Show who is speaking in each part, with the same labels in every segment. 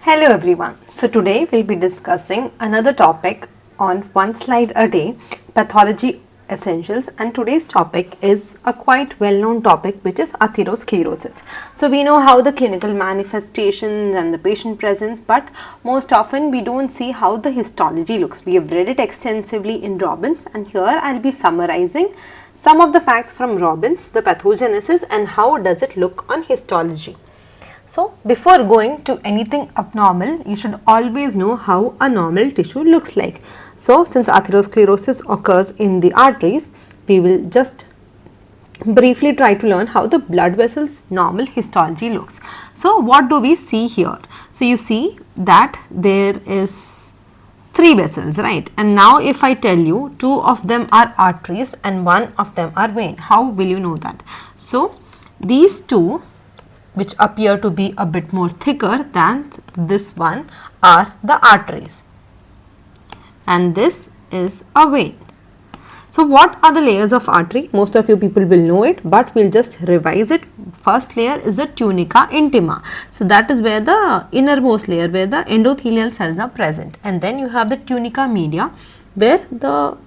Speaker 1: Hello everyone. So today we'll be discussing another topic on one slide a day, pathology essentials, and today's topic is a quite well-known topic, which is atherosclerosis. So we know how the clinical manifestations and the patient presence, but most often we don't see how the histology looks. We have read it extensively in Robbins, and here I'll be summarizing some of the facts from Robbins, the pathogenesis, and how does it look on histology. So, before going to anything abnormal, you should always know how a normal tissue looks like. So, since atherosclerosis occurs in the arteries, we will just briefly try to learn how the blood vessels normal histology looks. So, what do we see here? So, you see that there is 3 vessels, right? And now if I tell you 2 of them are arteries and 1 of them are vein, how will you know that? So, these 2 which appear to be a bit more thicker than this one are the arteries, and this is a vein. So, what are the layers of artery? Most of you people will know it, but we will just revise it. First layer is the tunica intima. So, that is where the innermost layer, where the endothelial cells are present, and then you have the tunica media, where the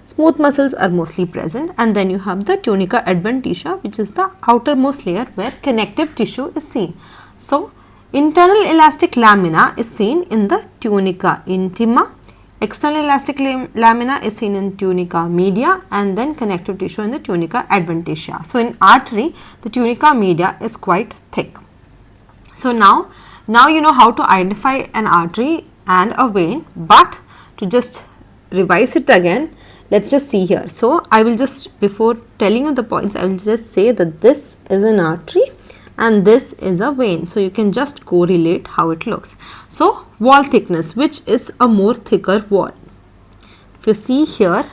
Speaker 1: smooth muscles are mostly present, and then you have the tunica adventitia, which is the outermost layer where connective tissue is seen. So, internal elastic lamina is seen in the tunica intima, external elastic lamina is seen in tunica media, and then connective tissue in the tunica adventitia. So, in artery, the tunica media is quite thick. So, now you know how to identify an artery and a vein, but to just revise it again, let's just see here. So, I will just, before telling you the points, I will just say that this is an artery and this is a vein. So, you can just correlate how it looks. So, wall thickness, which is a more thicker wall. If you see here,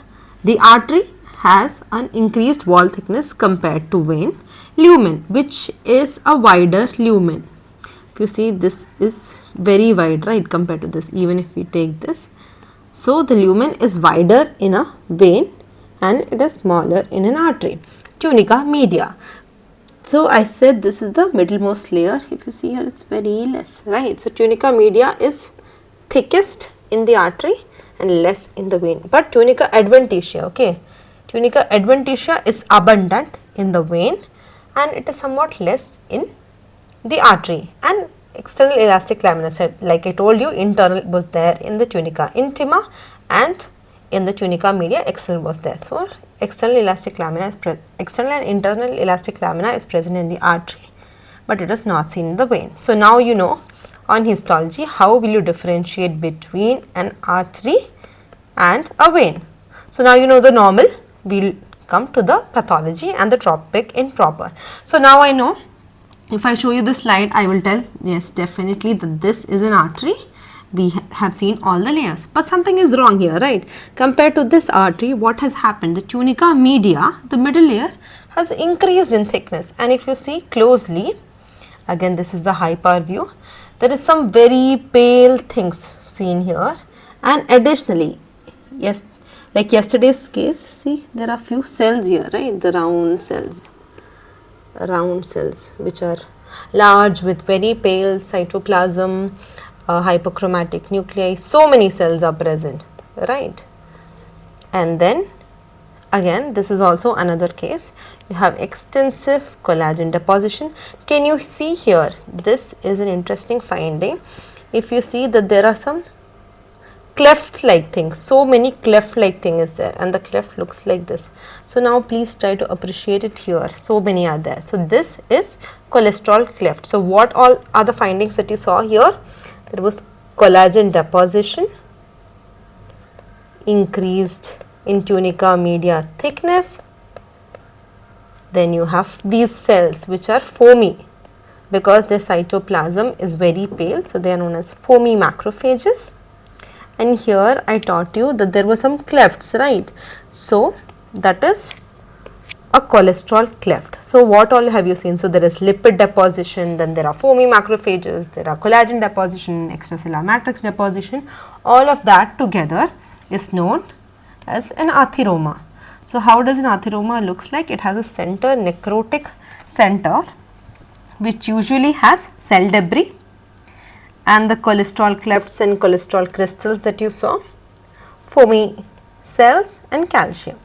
Speaker 1: the artery has an increased wall thickness compared to vein. Lumen, which is a wider lumen. If you see, this is very wide, right, compared to this, even if we take this. So, the lumen is wider in a vein and it is smaller in an artery. Tunica media. So, I said this is the middlemost layer. If you see here, it is very less, right. So, tunica media is thickest in the artery and less in the vein. But tunica adventitia, okay, tunica adventitia is abundant in the vein and it is somewhat less in the artery. And external elastic lamina, like I told you, internal was there in the tunica intima, and in the tunica media external was there. So, external elastic lamina is external and internal elastic lamina is present in the artery, but it is not seen in the vein. So, now you know on histology how will you differentiate between an artery and a vein. So, now you know the normal, we will come to the pathology and the topic in proper. So, now I know, if I show you this slide, I will tell, yes, definitely that this is an artery. We have seen all the layers, but something is wrong here, right? Compared to this artery, what has happened? The tunica media, the middle layer, has increased in thickness, and if you see closely, again this is the high power view, there is some very pale things seen here, and additionally, yes, like yesterday's case, see there are few cells here, right? The round cells which are large with very pale cytoplasm, hypochromatic nuclei, so many cells are present, right? And then again this is also another case, you have extensive collagen deposition. Can you see here, this is an interesting finding. If you see that there are some cleft like things, so many cleft like thing is there, and the cleft looks like this. So, now please try to appreciate it here, so many are there. So, this is cholesterol cleft. So, what all are the findings that you saw here? There was collagen deposition, increased in tunica media thickness, then you have these cells which are foamy because their cytoplasm is very pale. So, they are known as foamy macrophages. And here I taught you that there were some clefts, right? So, that is a cholesterol cleft. So, what all have you seen? So, there is lipid deposition, then there are foamy macrophages, there are collagen deposition, extracellular matrix deposition. All of that together is known as an atheroma. So, how does an atheroma looks like? It has a center, necrotic center, which usually has cell debris and the cholesterol clefts and cholesterol crystals that you saw, foamy cells and calcium.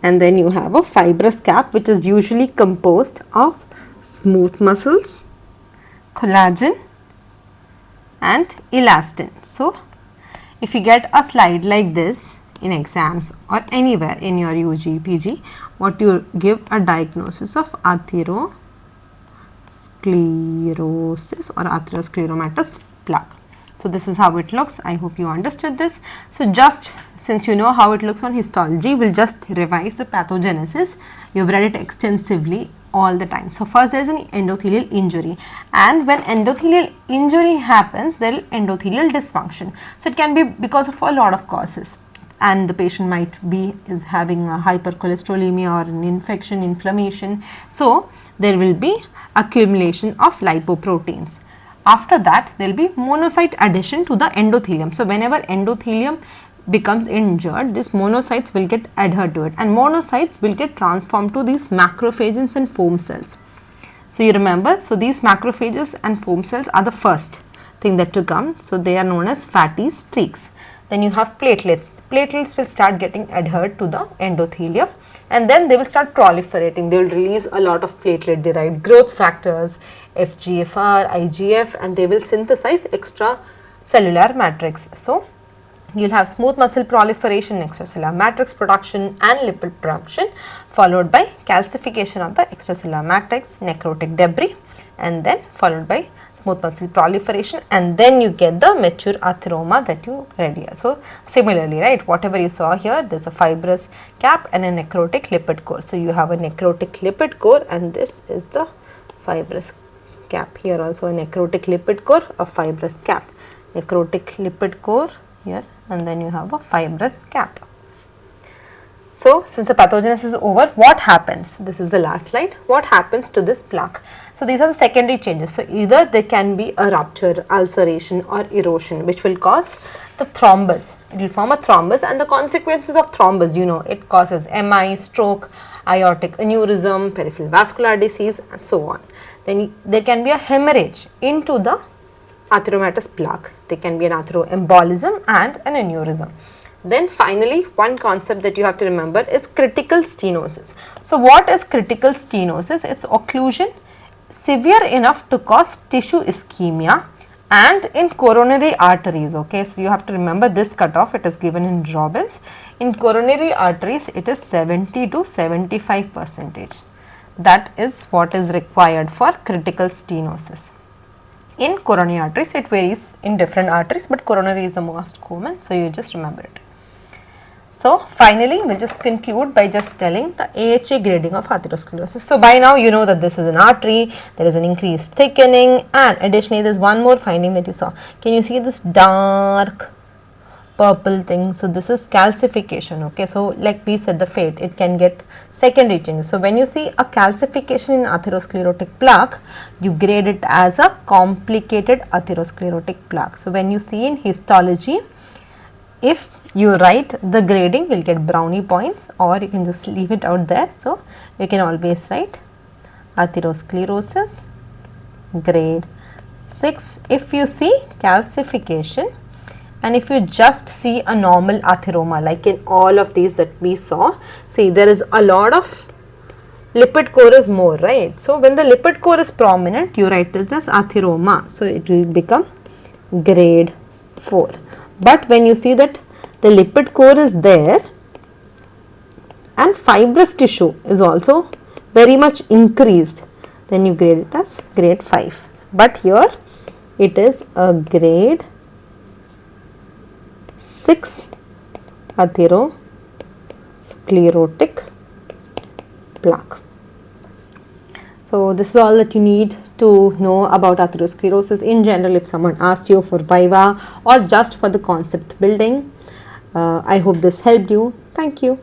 Speaker 1: And then you have a fibrous cap which is usually composed of smooth muscles, collagen and elastin. So, if you get a slide like this in exams or anywhere in your UG, PG, what you give a diagnosis of atherosclerosis or atheroscleromatous plaque. So, this is how it looks. I hope you understood this. So, just since you know how it looks on histology, we will just revise the pathogenesis. You have read it extensively all the time. So, first there is an endothelial injury, and when endothelial injury happens, there is endothelial dysfunction. So, it can be because of a lot of causes, and the patient might be having a hypercholesterolemia or an infection, inflammation. So, there will be accumulation of lipoproteins. After that, there will be monocyte addition to the endothelium. So, whenever endothelium becomes injured, these monocytes will get adhered to it, and monocytes will get transformed to these macrophages and foam cells. So, you remember, so these macrophages and foam cells are the first thing that to come. So, they are known as fatty streaks. Then you have platelets. Platelets will start getting adhered to the endothelium, and then they will start proliferating. They will release a lot of platelet derived growth factors, FGFR, IGF, and they will synthesize extracellular matrix. So, you will have smooth muscle proliferation, extracellular matrix production and lipid production, followed by calcification of the extracellular matrix, necrotic debris, and then followed by smooth muscle proliferation, and then you get the mature atheroma that you read here. So, similarly, right, whatever you saw here, there is a fibrous cap and a necrotic lipid core. So, you have a necrotic lipid core, and this is the fibrous cap. Here also a necrotic lipid core, a fibrous cap, necrotic lipid core here, and then you have a fibrous cap. So, since the pathogenesis is over, what happens? This is the last slide. What happens to this plaque? So, these are the secondary changes. So, either there can be a rupture, ulceration or erosion which will cause the thrombus. It will form a thrombus, and the consequences of thrombus, you know, it causes MI, stroke, aortic aneurysm, peripheral vascular disease and so on. Then there can be a hemorrhage into the atheromatous plaque. There can be an atheroembolism and an aneurysm. Then finally, one concept that you have to remember is critical stenosis. So, what is critical stenosis? It is occlusion severe enough to cause tissue ischemia and in coronary arteries. Okay, so you have to remember this cutoff. It is given in Robbins. In coronary arteries, it is 70 to 75%. That is what is required for critical stenosis. In coronary arteries, it varies in different arteries, but coronary is the most common. So, you just remember it. So, finally, we will just conclude by just telling the AHA grading of atherosclerosis. So, by now you know that this is an artery, there is an increased thickening, and additionally there is one more finding that you saw. Can you see this dark purple thing? So, this is calcification. Okay, so like we said, the fate, it can get secondary changes. So, when you see a calcification in atherosclerotic plaque, you grade it as a complicated atherosclerotic plaque. So, when you see in histology, if you write the grading, you will get brownie points, or you can just leave it out there. So, you can always write atherosclerosis grade 6 if you see calcification, and if you just see a normal atheroma like in all of these that we saw, see there is a lot of lipid core is more, right. So, when the lipid core is prominent, you write this as atheroma. So, it will become grade 4. But when you see that the lipid core is there and fibrous tissue is also very much increased, then you grade it as grade 5. But here it is a grade 6 atherosclerotic plaque. So, this is all that you need to know about atherosclerosis in general if someone asked you for Viva or just for the concept building. I hope this helped you. Thank you.